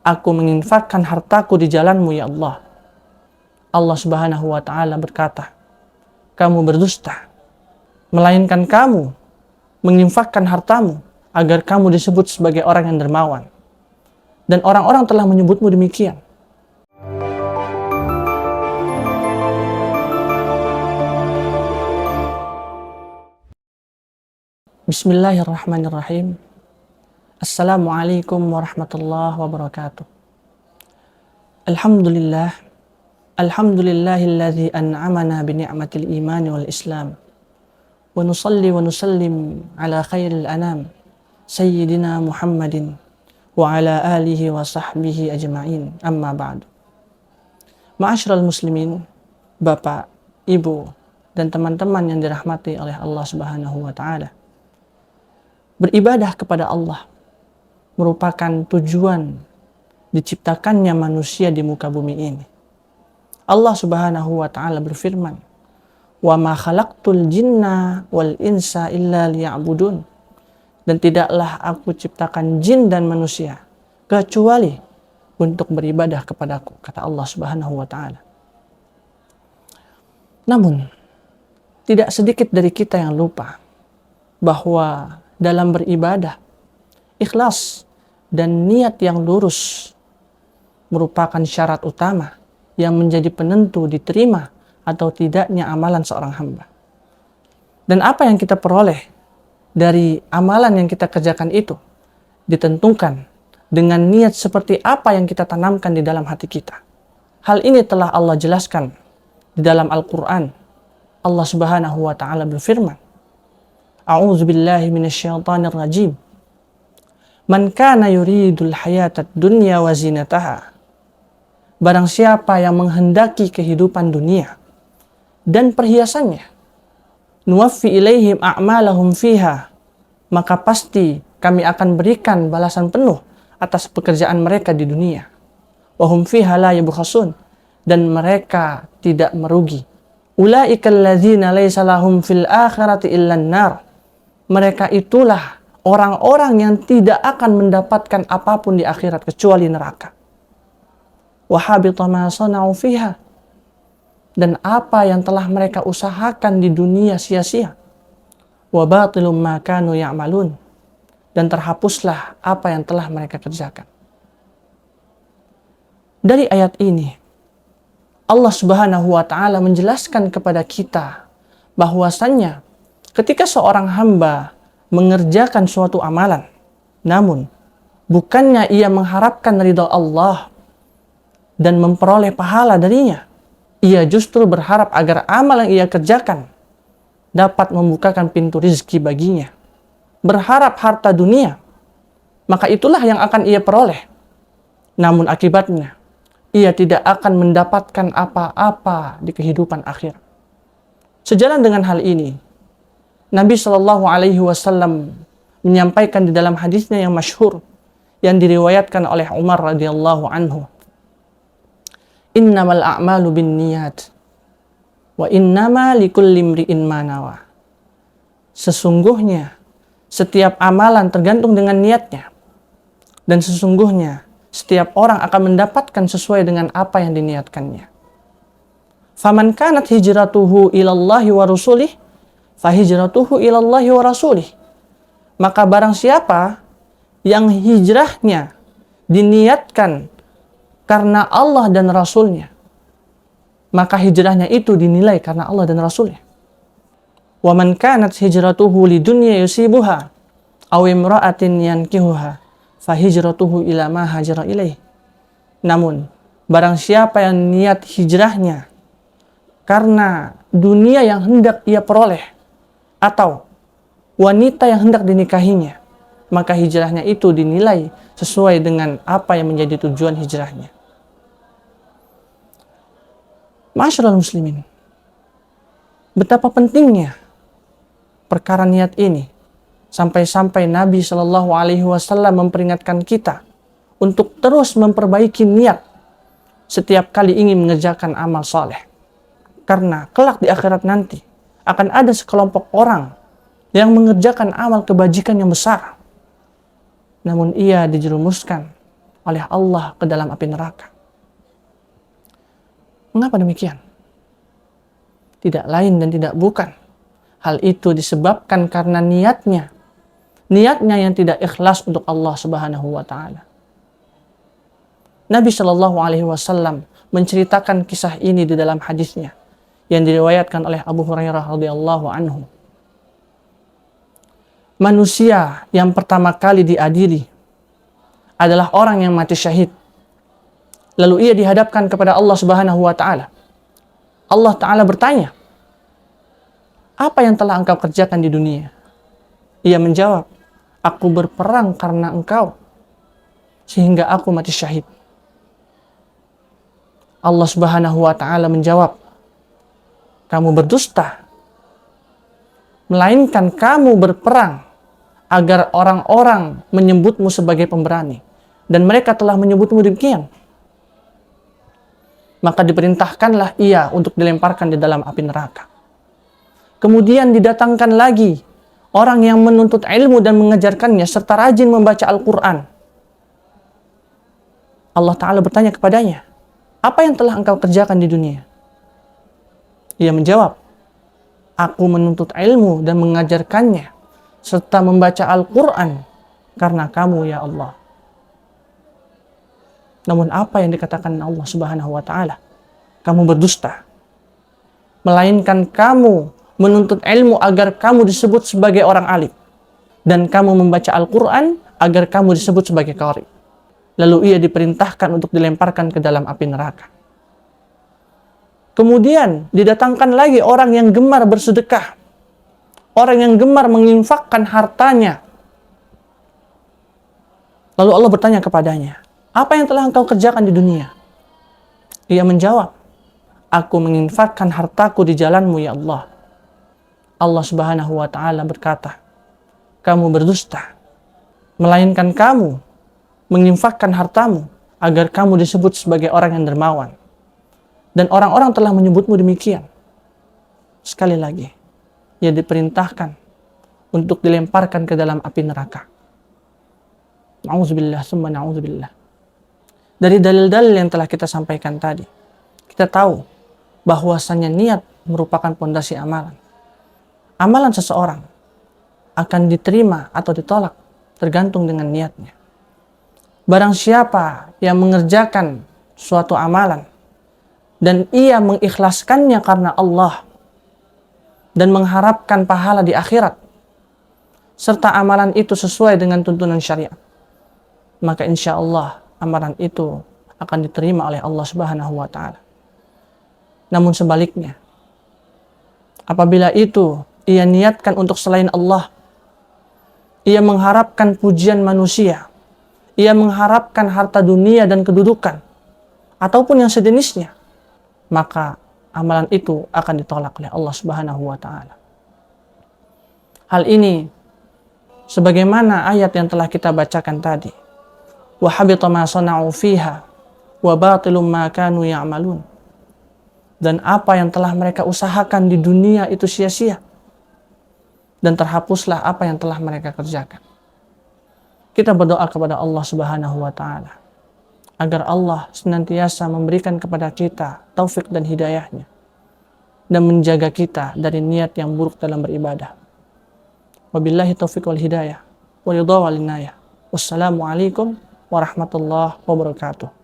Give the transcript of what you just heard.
aku menginfakkan hartaku di jalanmu ya Allah. Allah Subhanahu wa ta'ala berkata, kamu berdusta, melainkan kamu menginfakkan hartamu agar kamu disebut sebagai orang yang dermawan. Dan orang-orang telah menyebutmu demikian. Bismillahirrahmanirrahim. Assalamualaikum warahmatullahi wabarakatuh. Alhamdulillah. Alhamdulillahilladzi an'amana bi ni'matil iman wal islam. Wa nusalli wa nusallim ala khairil anam sayyidina Muhammadin wa ala alihi wa sahbihi ajma'in. Amma ba'du. Ma'asyiral muslimin, Bapak, Ibu, dan teman-teman yang dirahmati oleh Allah Subhanahu wa taala. Beribadah kepada Allah merupakan tujuan diciptakannya manusia di muka bumi ini. Allah Subhanahu wa ta'ala berfirman, "Wa ma khalaqtul jinna wal insa illa liya'budun." Dan tidaklah aku ciptakan jin dan manusia kecuali untuk beribadah kepadaku, kata Allah Subhanahu wa ta'ala. Namun, tidak sedikit dari kita yang lupa bahwa dalam beribadah, ikhlas dan niat yang lurus merupakan syarat utama yang menjadi penentu diterima atau tidaknya amalan seorang hamba. Dan apa yang kita peroleh dari amalan yang kita kerjakan itu ditentukan dengan niat seperti apa yang kita tanamkan di dalam hati kita. Hal ini telah Allah jelaskan di dalam Al-Quran. Allah Subhanahu wa ta'ala berfirman, A'udzu billahi minasyaitonir rajim. Man kana yuridul hayatad dunya wa zinataha. Barang siapa yang menghendaki kehidupan dunia dan perhiasannya, nuwaffi ilaihim a'malahum fiha, maka pasti kami akan berikan balasan penuh atas pekerjaan mereka di dunia. Wa hum fiha la yubkhasun, dan mereka tidak merugi. Ulaikal ladzina laisa lahum fil akhirati illan nar. Mereka itulah orang-orang yang tidak akan mendapatkan apapun di akhirat kecuali neraka. Wa habita ma sana'u fiha. Dan apa yang telah mereka usahakan di dunia sia-sia. Wa batilum ma kanu ya'malun. Dan terhapuslah apa yang telah mereka kerjakan. Dari ayat ini, Allah Subhanahu wa ta'ala menjelaskan kepada kita bahwasannya ketika seorang hamba mengerjakan suatu amalan, namun bukannya ia mengharapkan ridha Allah dan memperoleh pahala darinya, ia justru berharap agar amal yang ia kerjakan dapat membukakan pintu rizki baginya, berharap harta dunia, maka itulah yang akan ia peroleh. Namun akibatnya, ia tidak akan mendapatkan apa-apa di kehidupan akhir. Sejalan dengan hal ini, Nabi Shallallahu Alaihi Wasallam menyampaikan di dalam hadisnya yang masyhur yang diriwayatkan oleh Umar radhiyallahu anhu, Innamal a'malu bin niyat wa innama likulli imri'in ma nawa. Sesungguhnya setiap amalan tergantung dengan niatnya, dan sesungguhnya setiap orang akan mendapatkan sesuai dengan apa yang diniatkannya. Faman kanat hijratuhu ilallahi wa rasulih fahijratuhu ilallahi wa rasulih. Maka barang siapa yang hijrahnya diniatkan karena Allah dan Rasulnya, maka hijrahnya itu dinilai karena Allah dan Rasulnya. Wa man kanat hijratuhu lidunya yusibuha aw imra'atin yankihuha fahijratuhu ila ma hajara ilaih. Namun barang siapa yang niat hijrahnya karena dunia yang hendak ia peroleh atau wanita yang hendak dinikahinya, maka hijrahnya itu dinilai sesuai dengan apa yang menjadi tujuan hijrahnya. Ma'asyiral muslimin, betapa pentingnya perkara niat ini, sampai-sampai Nabi Shallallahu Alaihi Wasallam memperingatkan kita untuk terus memperbaiki niat setiap kali ingin mengerjakan amal soleh. Karena kelak di akhirat nanti akan ada sekelompok orang yang mengerjakan amal kebajikan yang besar, namun ia dijerumuskan oleh Allah ke dalam api neraka. Mengapa demikian? Tidak lain dan tidak bukan. Hal itu disebabkan karena niatnya yang tidak ikhlas untuk Allah Subhanahu wa taala. Nabi Shallallahu alaihi wasallam menceritakan kisah ini di dalam hadisnya yang diriwayatkan oleh Abu Hurairah radhiyallahu anhu. Manusia yang pertama kali diadili adalah orang yang mati syahid. Lalu ia dihadapkan kepada Allah Subhanahu wa taala. Allah taala bertanya, "Apa yang telah engkau kerjakan di dunia?" Ia menjawab, "Aku berperang karena engkau, sehingga aku mati syahid." Allah Subhanahu wa taala menjawab, "Kamu berdusta, melainkan kamu berperang agar orang-orang menyebutmu sebagai pemberani, dan mereka telah menyebutmu demikian." Maka diperintahkanlah ia untuk dilemparkan di dalam api neraka. Kemudian didatangkan lagi orang yang menuntut ilmu dan mengajarkannya serta rajin membaca Al-Quran. Allah Ta'ala bertanya kepadanya, "Apa yang telah engkau kerjakan di dunia?" Ia menjawab, "Aku menuntut ilmu dan mengajarkannya serta membaca Al-Quran karena kamu ya Allah." Namun apa yang dikatakan Allah Subhanahu wa taala? Kamu berdusta. Melainkan kamu menuntut ilmu agar kamu disebut sebagai orang alim, dan kamu membaca Al-Quran agar kamu disebut sebagai qari. Lalu ia diperintahkan untuk dilemparkan ke dalam api neraka. Kemudian didatangkan lagi orang yang gemar bersedekah, orang yang gemar menginfakkan hartanya. Lalu Allah bertanya kepadanya, "Apa yang telah engkau kerjakan di dunia?" Ia menjawab, "Aku menginfakkan hartaku di jalanmu ya Allah." Allah Subhanahu wa taala berkata, "Kamu berdusta, melainkan kamu menginfakkan hartamu agar kamu disebut sebagai orang yang dermawan, dan orang-orang telah menyebutmu demikian." Sekali lagi, ia diperintahkan untuk dilemparkan ke dalam api neraka. Na'udzubillah summa na'udzubillah. Dari dalil-dalil yang telah kita sampaikan tadi, kita tahu bahwasannya niat merupakan pondasi amalan. Amalan seseorang akan diterima atau ditolak tergantung dengan niatnya. Barang siapa yang mengerjakan suatu amalan dan ia mengikhlaskannya karena Allah dan mengharapkan pahala di akhirat, serta amalan itu sesuai dengan tuntunan syariat, maka insya Allah amalan itu akan diterima oleh Allah Subhanahu wa taala. Namun sebaliknya, apabila itu ia niatkan untuk selain Allah, ia mengharapkan pujian manusia, ia mengharapkan harta dunia dan kedudukan, ataupun yang sejenisnya, maka amalan itu akan ditolak oleh Allah Subhanahu wa taala. Hal ini sebagaimana ayat yang telah kita bacakan tadi. Wa habita ma sana'u fiha wa batilum ma kanu ya'malun. Dan apa yang telah mereka usahakan di dunia itu sia-sia, dan terhapuslah apa yang telah mereka kerjakan. Kita berdoa kepada Allah Subhanahu wa taala agar Allah senantiasa memberikan kepada kita taufik dan hidayahnya, dan menjaga kita dari niat yang buruk dalam beribadah. Wabillahi taufiq wal hidayah wa ridha wal inayah. Wassalamualaikum warahmatullahi wabarakatuh.